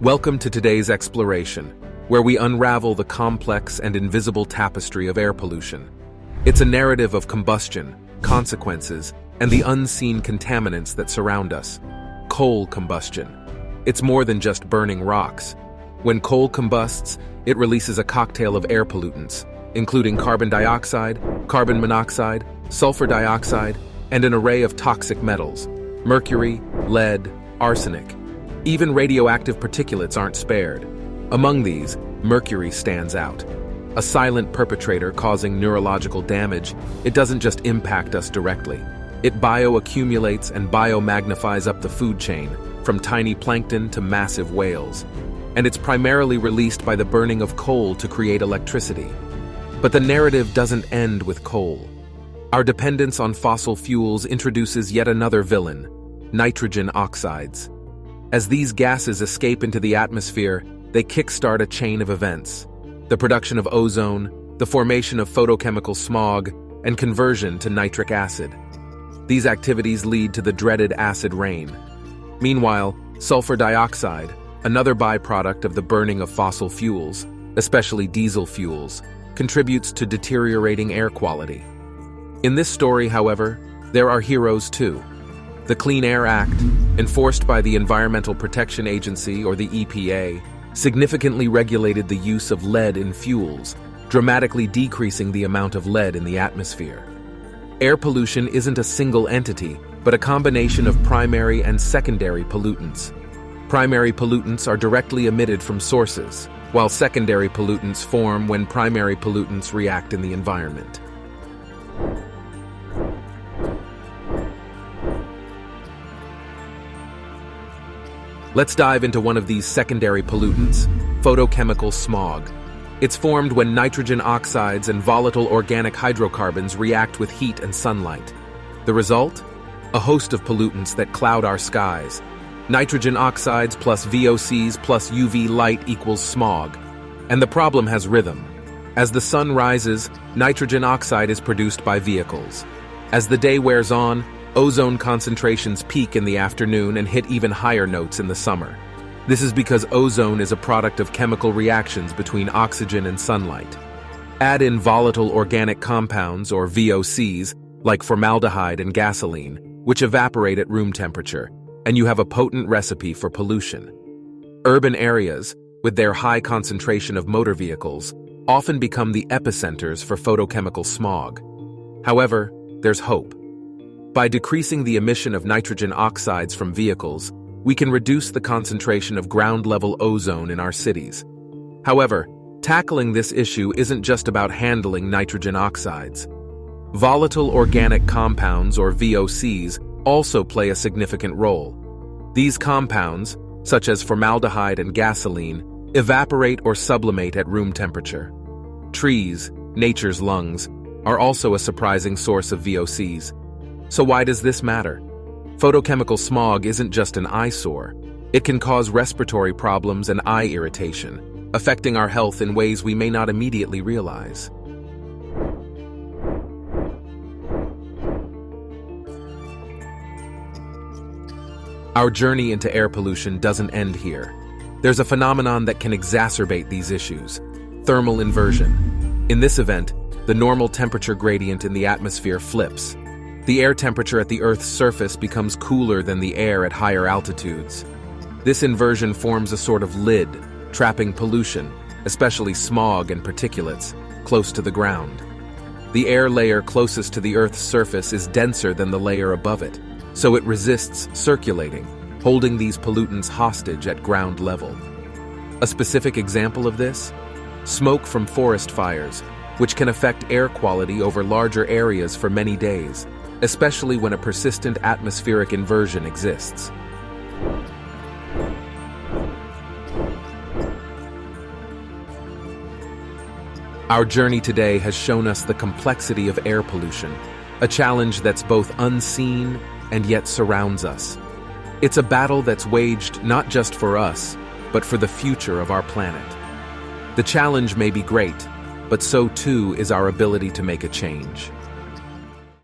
Welcome to today's exploration, where we unravel the complex and invisible tapestry of air pollution. It's a narrative of combustion, consequences, and the unseen contaminants that surround us. Coal combustion. It's more than just burning rocks. When coal combusts, it releases a cocktail of air pollutants, including carbon dioxide, carbon monoxide, sulfur dioxide, and an array of toxic metals: mercury, lead, arsenic. Even radioactive particulates aren't spared. Among these, mercury stands out. A silent perpetrator causing neurological damage, it doesn't just impact us directly. It bioaccumulates and biomagnifies up the food chain, from tiny plankton to massive whales. And it's primarily released by the burning of coal to create electricity. But the narrative doesn't end with coal. Our dependence on fossil fuels introduces yet another villain: nitrogen oxides. As these gases escape into the atmosphere, they kickstart a chain of events: the production of ozone, the formation of photochemical smog, and conversion to nitric acid. These activities lead to the dreaded acid rain. Meanwhile, sulfur dioxide, another byproduct of the burning of fossil fuels, especially diesel fuels, contributes to deteriorating air quality. In this story, however, there are heroes too. The Clean Air Act, enforced by the Environmental Protection Agency, or the EPA, significantly regulated the use of lead in fuels, dramatically decreasing the amount of lead in the atmosphere. Air pollution isn't a single entity, but a combination of primary and secondary pollutants. Primary pollutants are directly emitted from sources, while secondary pollutants form when primary pollutants react in the environment. Let's dive into one of these secondary pollutants: photochemical smog. It's formed when nitrogen oxides and volatile organic hydrocarbons react with heat and sunlight. The result? A host of pollutants that cloud our skies. Nitrogen oxides plus VOCs plus UV light equals smog. And the problem has rhythm. As the sun rises, nitrogen oxide is produced by vehicles. As the day wears on, ozone concentrations peak in the afternoon and hit even higher notes in the summer. This is because ozone is a product of chemical reactions between oxygen and sunlight. Add in volatile organic compounds, or VOCs, like formaldehyde and gasoline, which evaporate at room temperature, and you have a potent recipe for pollution. Urban areas, with their high concentration of motor vehicles, often become the epicenters for photochemical smog. However, there's hope. By decreasing the emission of nitrogen oxides from vehicles, we can reduce the concentration of ground-level ozone in our cities. However, tackling this issue isn't just about handling nitrogen oxides. Volatile organic compounds, or VOCs, also play a significant role. These compounds, such as formaldehyde and gasoline, evaporate or sublimate at room temperature. Trees, nature's lungs, are also a surprising source of VOCs. So why does this matter? Photochemical smog isn't just an eyesore. It can cause respiratory problems and eye irritation, affecting our health in ways we may not immediately realize. Our journey into air pollution doesn't end here. There's a phenomenon that can exacerbate these issues: thermal inversion. In this event, the normal temperature gradient in the atmosphere flips. The air temperature at the Earth's surface becomes cooler than the air at higher altitudes. This inversion forms a sort of lid, trapping pollution, especially smog and particulates, close to the ground. The air layer closest to the Earth's surface is denser than the layer above it, so it resists circulating, holding these pollutants hostage at ground level. A specific example of this? Smoke from forest fires, which can affect air quality over larger areas for many days, especially when a persistent atmospheric inversion exists. Our journey today has shown us the complexity of air pollution, a challenge that's both unseen and yet surrounds us. It's a battle that's waged not just for us, but for the future of our planet. The challenge may be great, but so too is our ability to make a change.